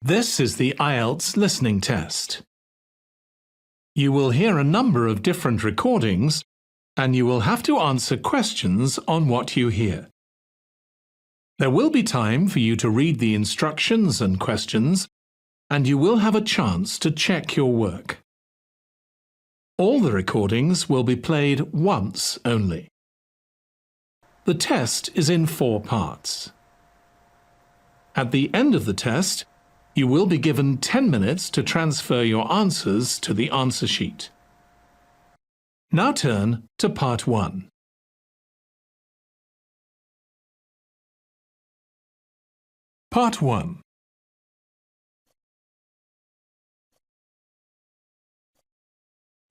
This is the IELTS listening test. You will hear a number of different recordings and you will have to answer questions on what you hear. There will be time for you to read the instructions and questions, and you will have a chance to check your work. All the recordings will be played once only. The test is in 4 parts. At the end of the test, you will be given 10 minutes to transfer your answers to the answer sheet. Now turn to Part 1. Part 1.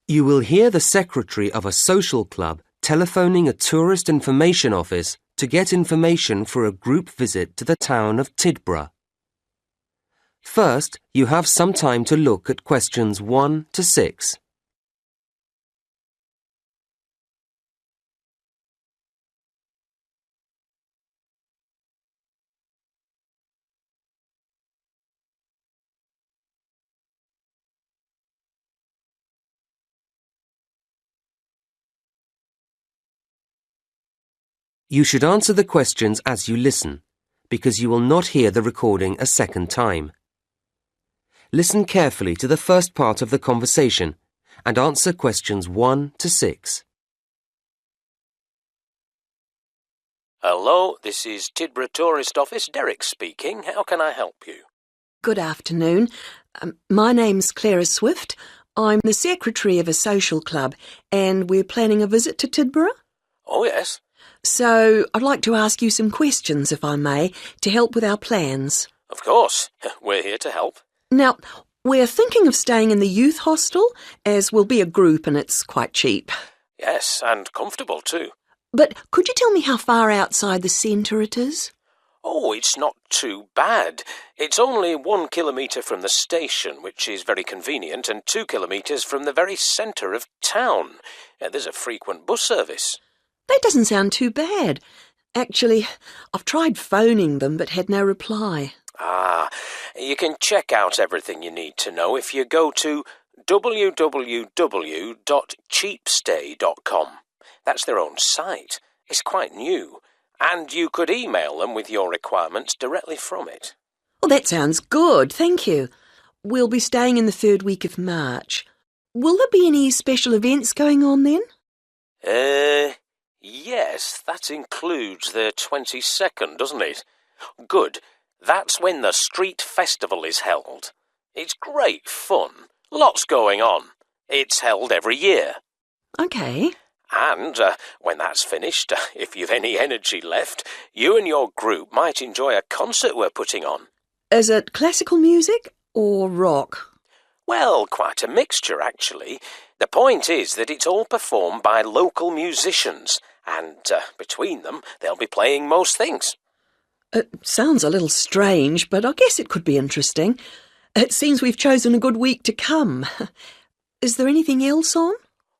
You will hear the secretary of a social club telephoning a tourist information office to get information for a group visit to the town of Tidborough. First, you have some time to look at questions 1 to 6. You should answer the questions as you listen, because you will not hear the recording a second time. Listen carefully to the first part of the conversation and answer questions 1 to 6. Hello, this is Tidborough Tourist Office, Derek speaking. How can I help you? Good afternoon. My name's Clara Swift. I'm the secretary of a social club and we're planning a visit to Tidborough. Oh, yes. So I'd like to ask you some questions, if I may, to help with our plans. Of course. We're here to help. Now, we're thinking of staying in the youth hostel, as we'll be a group and it's quite cheap. Yes, and comfortable too. But could you tell me how far outside the centre it is? Oh, it's not too bad. It's only 1 kilometre from the station, which is very convenient, and 2 kilometres from the very centre of town. There's a frequent bus service. That doesn't sound too bad. Actually, I've tried phoning them but had no reply. You can check out everything you need to know if you go to www.cheapstay.com. That's their own site. It's quite new. And you could email them with your requirements directly from it. Well, that sounds good, thank you. We'll be staying in the 3rd week of March. Will there be any special events going on then? Yes, that includes the 22nd, doesn't it? Good. That's when the street festival is held. It's great fun. Lots going on. It's held every year. OK. And when that's finished, if you've any energy left, you and your group might enjoy a concert we're putting on. Is it classical music or rock? Well, quite a mixture, actually. The point is that it's all performed by local musicians, and between them, they'll be playing most things. It sounds a little strange, but I guess it could be interesting. It seems we've chosen a good week to come. Is there anything else on?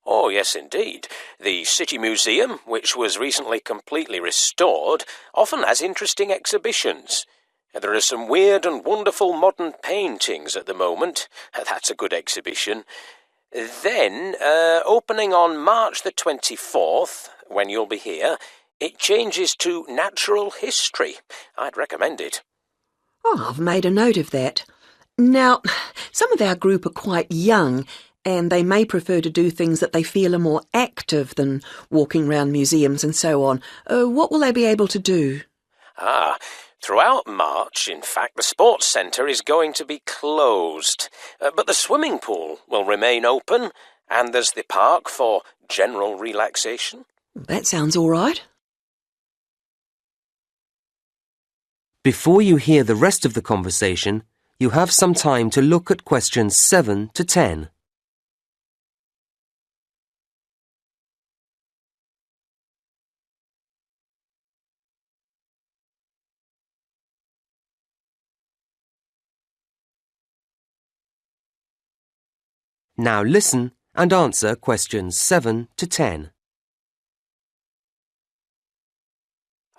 Oh, yes, indeed. The City Museum, which was recently completely restored, often has interesting exhibitions. There are some weird and wonderful modern paintings at the moment. That's a good exhibition. Then, opening on March the 24th, when you'll be here, it changes to natural history. I'd recommend it. Oh, I've made a note of that. Now, some of our group are quite young, and they may prefer to do things that they feel are more active than walking around museums and so on. What will they be able to do? Throughout March, in fact, the sports centre is going to be closed. But the swimming pool will remain open, and there's the park for general relaxation. That sounds all right. Before you hear the rest of the conversation, you have some time to look at questions 7 to 10. Now listen and answer questions 7 to 10.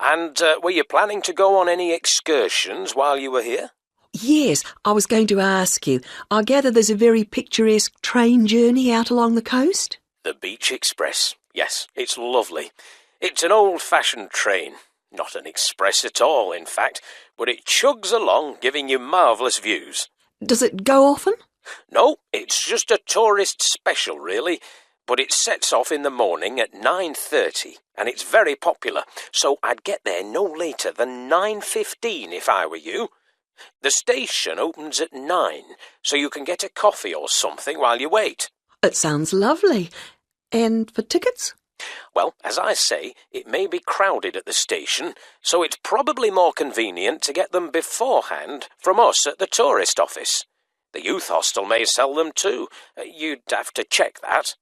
And were you planning to go on any excursions while you were here? Yes, I was going to ask you. I gather there's a very picturesque train journey out along the coast? The Beach Express. Yes, it's lovely. It's an old-fashioned train. Not an express at all, in fact, but it chugs along, giving you marvellous views. Does it go often? No, it's just a tourist special, really. But it sets off in the morning at 9:30, and it's very popular, so I'd get there no later than 9:15 if I were you. The station opens at 9, so you can get a coffee or something while you wait. It sounds lovely. And for tickets? Well, as I say, it may be crowded at the station, so it's probably more convenient to get them beforehand from us at the tourist office. The youth hostel may sell them too. You'd have to check that.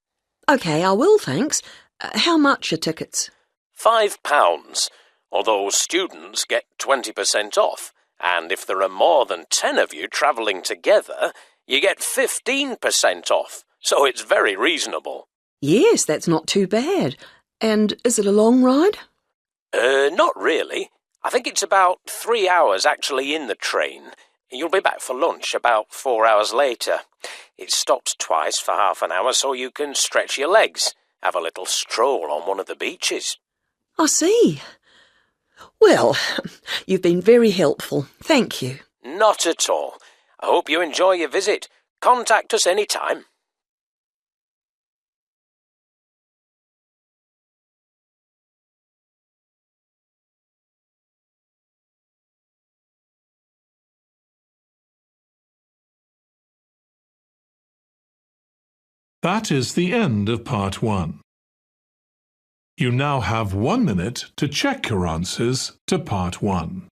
OK, I will, thanks. How much are tickets? £5, although students get 20% off, and if there are more than 10 of you travelling together, you get 15% off, so it's very reasonable. Yes, that's not too bad. And is it a long ride? Not really. I think it's about 3 hours actually in the train. You'll be back for lunch about 4 hours later. It stops twice for half an hour so you can stretch your legs, have a little stroll on one of the beaches. I see. Well, you've been very helpful. Thank you. Not at all. I hope you enjoy your visit. Contact us any time. That is the end of part 1. You now have 1 minute to check your answers to part 1.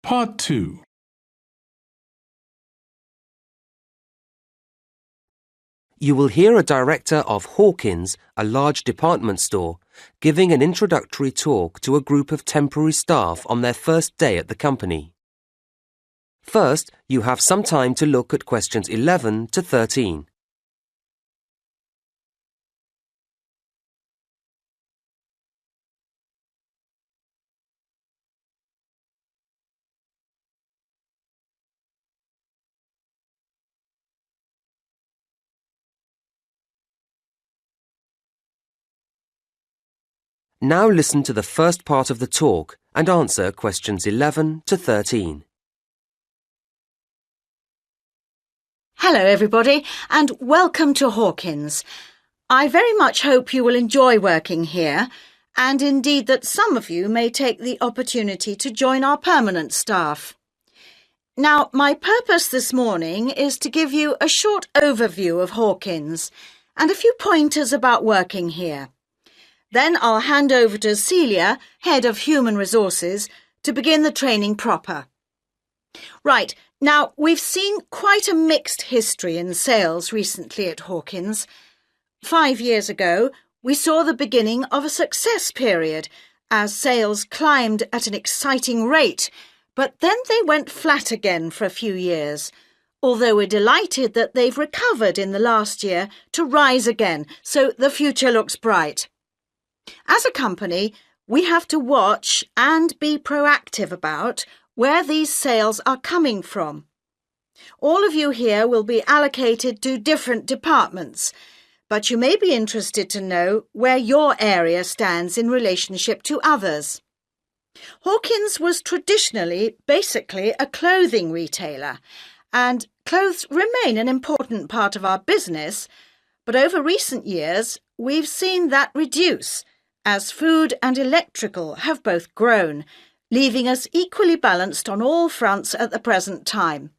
Part 2. You will hear a director of Hawkins, a large department store, giving an introductory talk to a group of temporary staff on their first day at the company. First, you have some time to look at questions 11 to 13. Now listen to the first part of the talk and answer questions 11 to 13. Hello everybody and welcome to Hawkins. I very much hope you will enjoy working here and indeed that some of you may take the opportunity to join our permanent staff. Now, my purpose this morning is to give you a short overview of Hawkins and a few pointers about working here. Then I'll hand over to Celia, Head of Human Resources, to begin the training proper. Right, now we've seen quite a mixed history in sales recently at Hawkins. 5 years ago, we saw the beginning of a success period as sales climbed at an exciting rate, but then they went flat again for a few years, although we're delighted that they've recovered in the last year to rise again, so the future looks bright. As a company, we have to watch and be proactive about where these sales are coming from. All of you here will be allocated to different departments, but you may be interested to know where your area stands in relationship to others. Hawkins was traditionally basically a clothing retailer, and clothes remain an important part of our business, but over recent years we've seen that reduce as food and electrical have both grown, leaving us equally balanced on all fronts at the present time.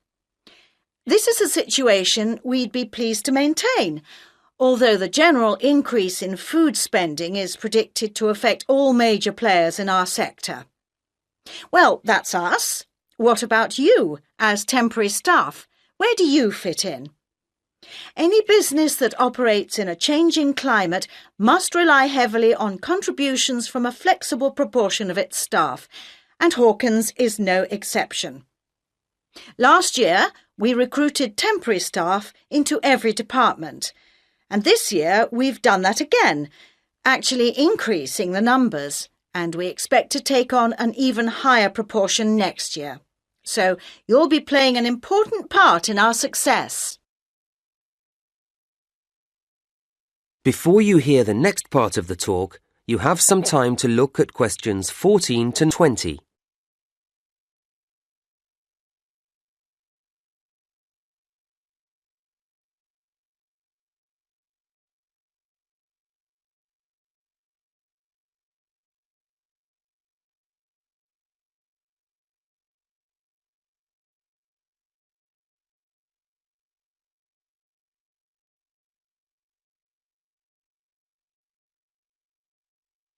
This is a situation we'd be pleased to maintain, although the general increase in food spending is predicted to affect all major players in our sector. Well, that's us. What about you, as temporary staff? Where do you fit in? Any business that operates in a changing climate must rely heavily on contributions from a flexible proportion of its staff, and Hawkins is no exception. Last year, we recruited temporary staff into every department, and this year we've done that again, actually increasing the numbers, and we expect to take on an even higher proportion next year. So you'll be playing an important part in our success. Before you hear the next part of the talk, you have some time to look at questions 14 to 20.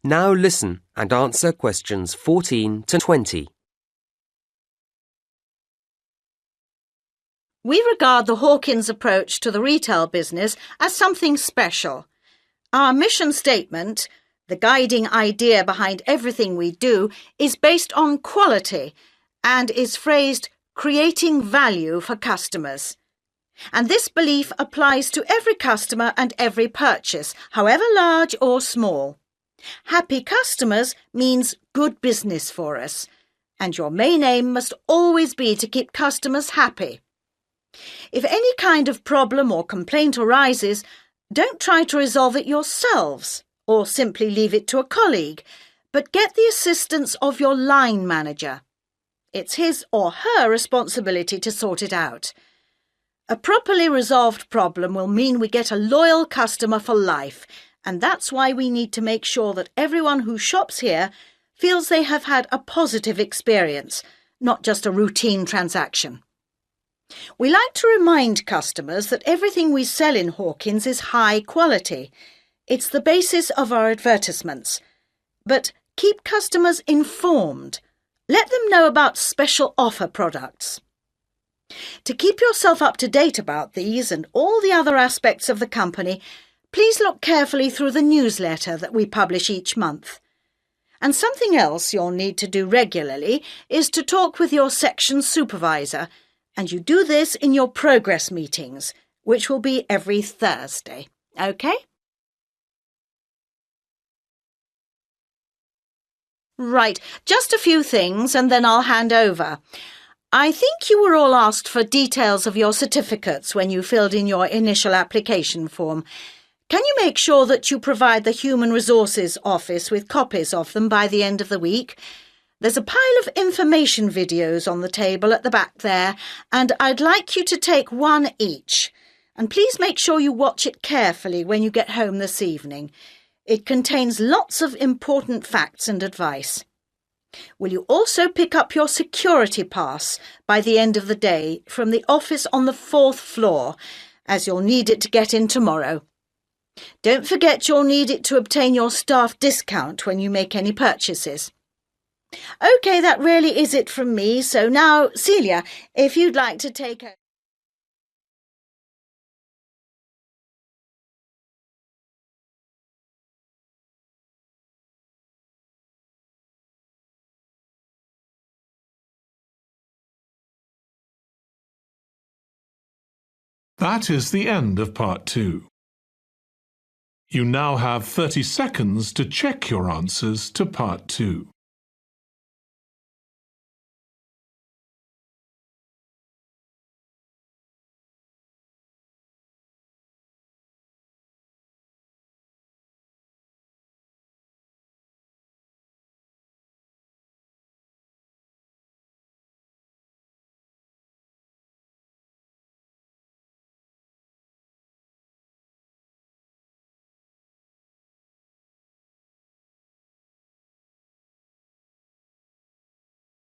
Now listen and answer questions 14 to 20. We regard the Hawkins approach to the retail business as something special. Our mission statement, the guiding idea behind everything we do, is based on quality and is phrased creating value for customers. And this belief applies to every customer and every purchase, however large or small. Happy customers means good business for us, and your main aim must always be to keep customers happy. If any kind of problem or complaint arises, don't try to resolve it yourselves or simply leave it to a colleague, but get the assistance of your line manager. It's his or her responsibility to sort it out. A properly resolved problem will mean we get a loyal customer for life, and that's why we need to make sure that everyone who shops here feels they have had a positive experience, not just a routine transaction. We like to remind customers that everything we sell in Hawkins is high quality. It's the basis of our advertisements. But keep customers informed. Let them know about special offer products. To keep yourself up to date about these and all the other aspects of the company, please look carefully through the newsletter that we publish each month. And something else you'll need to do regularly is to talk with your section supervisor, and you do this in your progress meetings, which will be every Thursday. OK? Right, just a few things and then I'll hand over. I think you were all asked for details of your certificates when you filled in your initial application form. Can you make sure that you provide the Human Resources Office with copies of them by the end of the week? There's a pile of information videos on the table at the back there, and I'd like you to take one each. And please make sure you watch it carefully when you get home this evening. It contains lots of important facts and advice. Will you also pick up your security pass by the end of the day from the office on the 4th floor, as you'll need it to get in tomorrow? Don't forget you'll need it to obtain your staff discount when you make any purchases. OK, that really is it from me, so now, Celia, if you'd like to take a... That is the end of part 2. You now have 30 seconds to check your answers to part 2.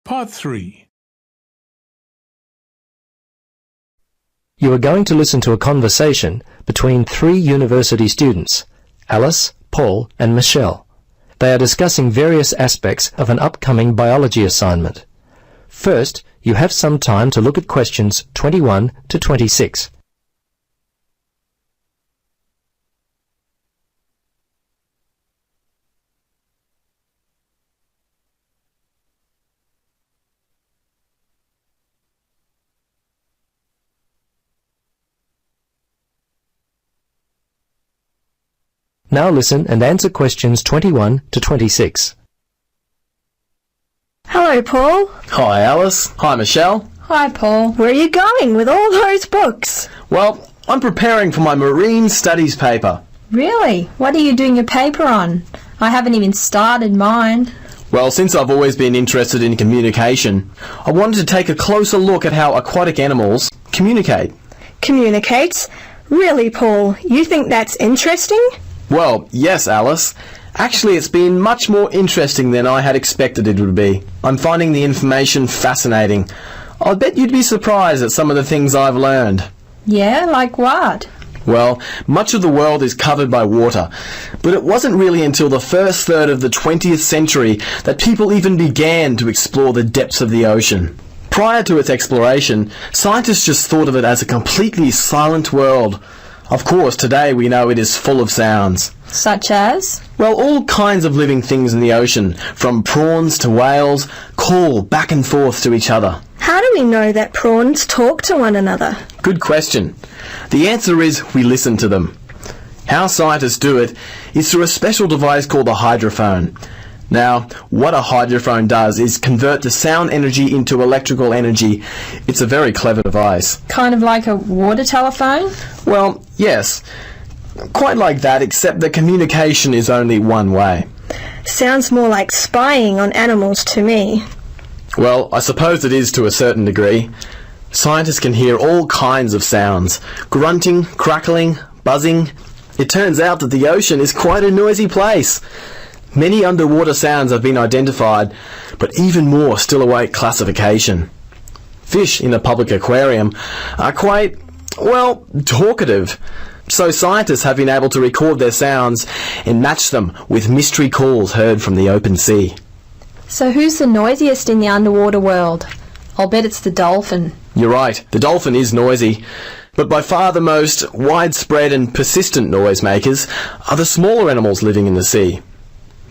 Part 3. You are going to listen to a conversation between 3 university students, Alice, Paul and Michelle. They are discussing various aspects of an upcoming biology assignment. First, you have some time to look at questions 21 to 26. Now listen and answer questions 21 to 26. Hello, Paul. Hi, Alice. Hi, Michelle. Hi, Paul. Where are you going with all those books? Well, I'm preparing for my marine studies paper. Really? What are you doing your paper on? I haven't even started mine. Well, since I've always been interested in communication, I wanted to take a closer look at how aquatic animals communicate. Communicates? Really, Paul? You think that's interesting? Well, yes, Alice. Actually, it's been much more interesting than I had expected it would be. I'm finding the information fascinating. I bet you'd be surprised at some of the things I've learned. Yeah, like what? Well, much of the world is covered by water, but it wasn't really until the first third of the 20th century that people even began to explore the depths of the ocean. Prior to its exploration, scientists just thought of it as a completely silent world. Of course, today we know it is full of sounds. Such as? Well, all kinds of living things in the ocean, from prawns to whales, call back and forth to each other. How do we know that prawns talk to one another? Good question. The answer is we listen to them. How scientists do it is through a special device called a hydrophone. Now, what a hydrophone does is convert the sound energy into electrical energy. It's a very clever device. Kind of like a water telephone? Well, yes. Quite like that, except the communication is only one way. Sounds more like spying on animals to me. Well, I suppose it is to a certain degree. Scientists can hear all kinds of sounds. Grunting, crackling, buzzing. It turns out that the ocean is quite a noisy place. Many underwater sounds have been identified, but even more still await classification. Fish in a public aquarium are quite, well, talkative. So scientists have been able to record their sounds and match them with mystery calls heard from the open sea. So who's the noisiest in the underwater world? I'll bet it's the dolphin. You're right, the dolphin is noisy. But by far the most widespread and persistent noisemakers are the smaller animals living in the sea.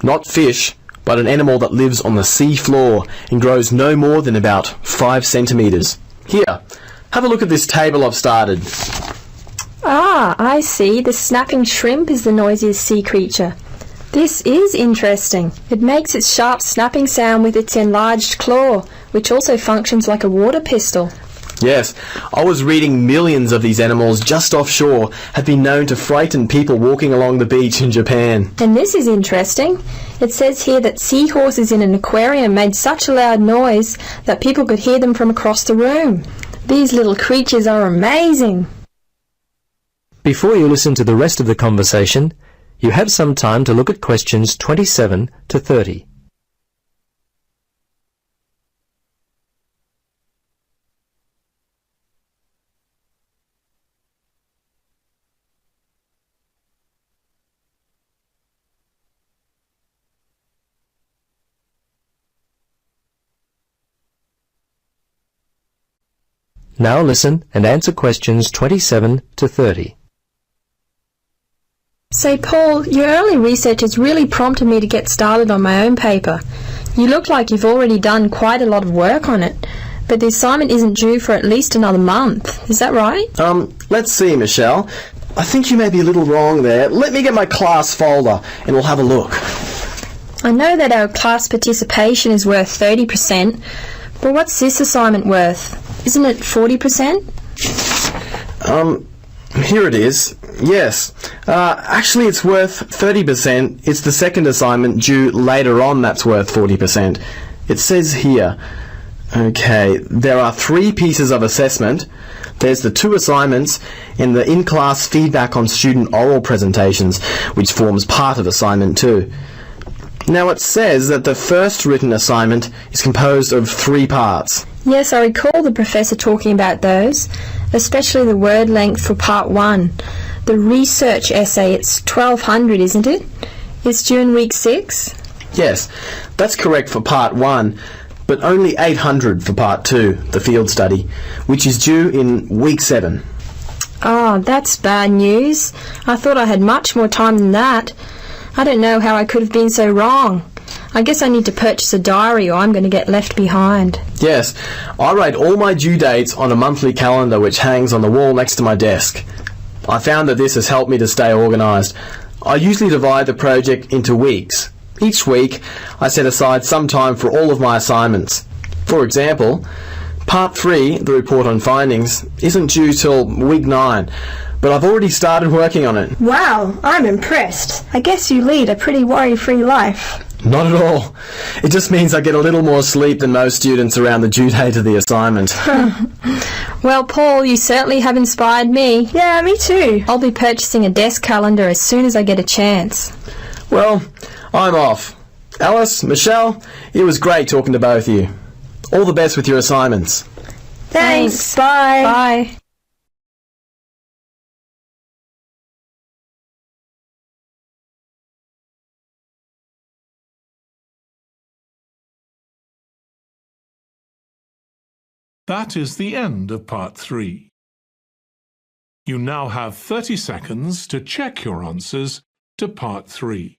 Not fish, but an animal that lives on the sea floor and grows no more than about 5 centimetres. Here, have a look at this table I've started. Ah, I see. The snapping shrimp is the noisiest sea creature. This is interesting. It makes its sharp snapping sound with its enlarged claw, which also functions like a water pistol. Yes, I was reading millions of these animals just offshore have been known to frighten people walking along the beach in Japan. And this is interesting. It says here that seahorses in an aquarium made such a loud noise that people could hear them from across the room. These little creatures are amazing. Before you listen to the rest of the conversation, you have some time to look at questions 27 to 30. Now listen and answer questions 27 to 30. Say, Paul, your early research has really prompted me to get started on my own paper. You look like you've already done quite a lot of work on it, but the assignment isn't due for at least another month. Is that right? Let's see, Michelle. I think you may be a little wrong there. Let me get my class folder and we'll have a look. I know that our class participation is worth 30%, but what's this assignment worth? Isn't it 40%? Here it is. Yes. Actually, it's worth 30%. It's the second assignment due later on that's worth 40%. It says here, okay, there are 3 pieces of assessment. There's the 2 assignments and the in-class feedback on student oral presentations, which forms part of assignment 2. Now it says that the first written assignment is composed of 3 parts. Yes, I recall the professor talking about those, especially the word length for part 1. The research essay, it's 1200, isn't it? It's due in week 6? Yes, that's correct for part 1, but only 800 for part 2, the field study, which is due in week 7. Oh, that's bad news. I thought I had much more time than that. I don't know how I could have been so wrong. I guess I need to purchase a diary or I'm going to get left behind. Yes, I write all my due dates on a monthly calendar which hangs on the wall next to my desk. I found that this has helped me to stay organised. I usually divide the project into weeks. Each week, I set aside some time for all of my assignments. For example, Part 3, the report on findings, isn't due till week 9, but I've already started working on it. Wow, I'm impressed. I guess you lead a pretty worry-free life. Not at all. It just means I get a little more sleep than most students around the due date of the assignment. Well, Paul, you certainly have inspired me. Yeah, me too. I'll be purchasing a desk calendar as soon as I get a chance. Well, I'm off. Alice, Michelle, it was great talking to both of you. All the best with your assignments. Thanks. Bye. Bye. That is the end of part 3. You now have 30 seconds to check your answers to part 3.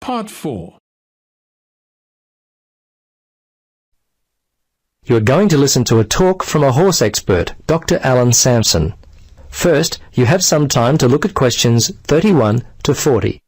Part 4. You are going to listen to a talk from a horse expert, Dr. Alan Sampson. First, you have some time to look at questions 31 to 40.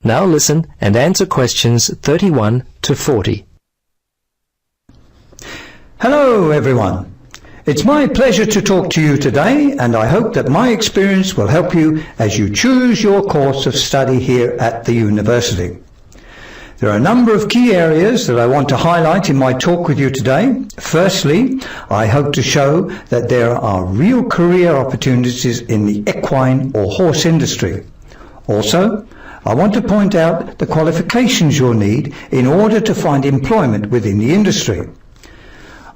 Now listen and answer questions 31 to 40. Hello everyone. It's my pleasure to talk to you today, and I hope that my experience will help you as you choose your course of study here at the university. There are a number of key areas that I want to highlight in my talk with you today. Firstly, I hope to show that there are real career opportunities in the equine or horse industry. Also, I want to point out the qualifications you'll need in order to find employment within the industry.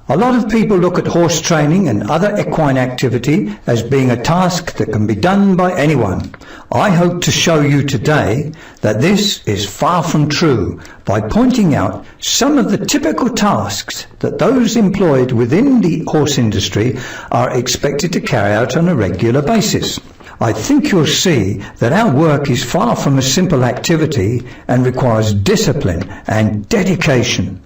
A lot of people look at horse training and other equine activity as being a task that can be done by anyone. I hope to show you today that this is far from true by pointing out some of the typical tasks that those employed within the horse industry are expected to carry out on a regular basis. I think you'll see that our work is far from a simple activity and requires discipline and dedication.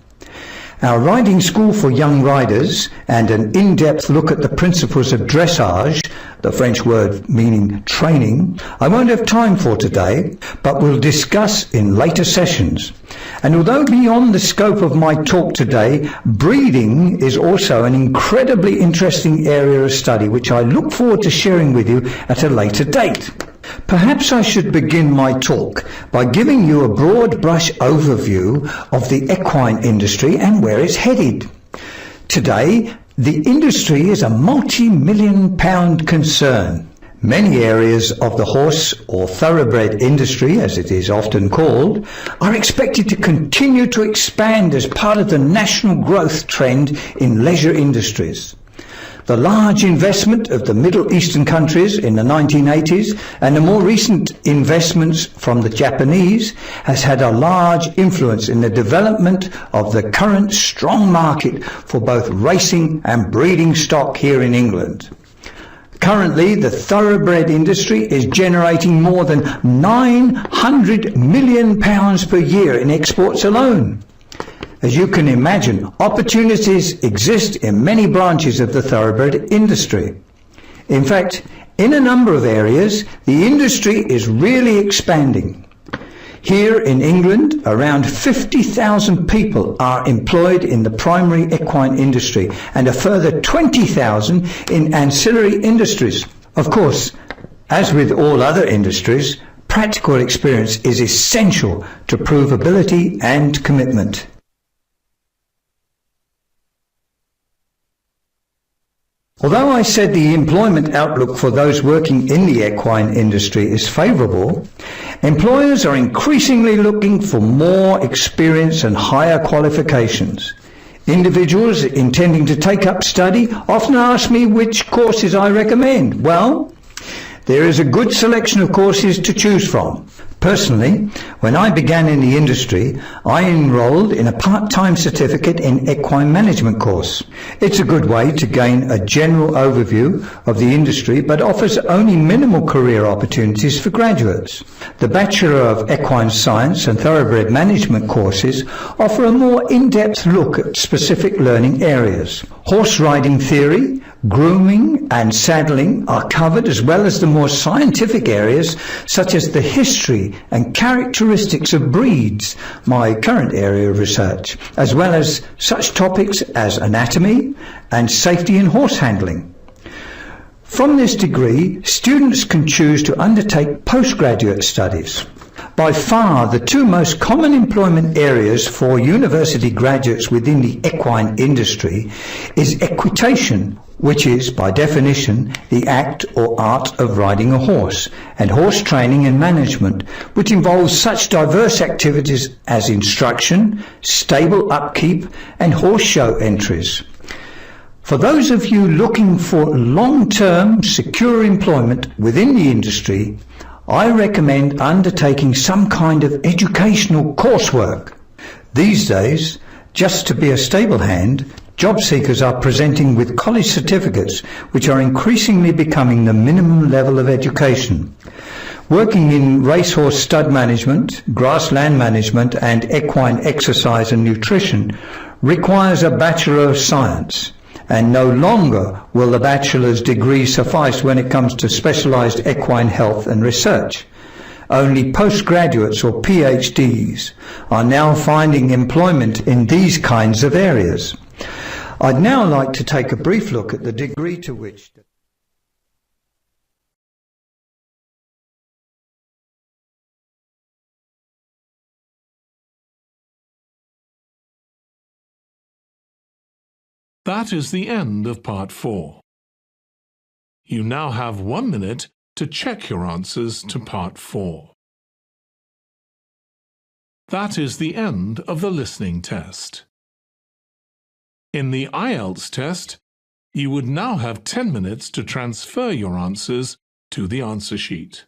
Our riding school for young riders and an in-depth look at the principles of dressage, the French word meaning training, I won't have time for today, but we'll discuss in later sessions. And although beyond the scope of my talk today, breeding is also an incredibly interesting area of study which I look forward to sharing with you at a later date. Perhaps I should begin my talk by giving you a broad brush overview of the equine industry and where it's headed. Today, the industry is a multi-million-pound concern. Many areas of the horse or thoroughbred industry, as it is often called, are expected to continue to expand as part of the national growth trend in leisure industries. The large investment of the Middle Eastern countries in the 1980s and the more recent investments from the Japanese has had a large influence in the development of the current strong market for both racing and breeding stock here in England. Currently, the thoroughbred industry is generating more than £900 million per year in exports alone. As you can imagine, opportunities exist in many branches of the thoroughbred industry. In fact, in a number of areas, the industry is really expanding. Here in England, around 50,000 people are employed in the primary equine industry and a further 20,000 in ancillary industries. Of course, as with all other industries, practical experience is essential to prove ability and commitment. Although I said the employment outlook for those working in the equine industry is favourable, employers are increasingly looking for more experience and higher qualifications. Individuals intending to take up study often ask me which courses I recommend. Well, there is a good selection of courses to choose from. Personally, when I began in the industry, I enrolled in a part-time certificate in equine management course. It's a good way to gain a general overview of the industry, but offers only minimal career opportunities for graduates. The Bachelor of Equine Science and Thoroughbred Management courses offer a more in-depth look at specific learning areas. Horse riding theory, grooming and saddling are covered, as well as the more scientific areas such as the history and characteristics of breeds, my current area of research, as well as such topics as anatomy and safety in horse handling. From this degree, students can choose to undertake postgraduate studies. By far, the two most common employment areas for university graduates within the equine industry is equitation, which is, by definition, the act or art of riding a horse, and horse training and management, which involves such diverse activities as instruction, stable upkeep, and horse show entries. For those of you looking for long-term, secure employment within the industry, I recommend undertaking some kind of educational coursework. These days, just to be a stable hand, job seekers are presenting with college certificates which are increasingly becoming the minimum level of education. Working in racehorse stud management, grassland management and equine exercise and nutrition requires a Bachelor of Science, and no longer will the bachelor's degree suffice when it comes to specialised equine health and research. Only postgraduates or PhDs are now finding employment in these kinds of areas. I'd now like to take a brief look at the degree to which That is the end of Part 4. You now have 1 minute to check your answers to Part 4. That is the end of the listening test. In the IELTS test, you would now have 10 minutes to transfer your answers to the answer sheet.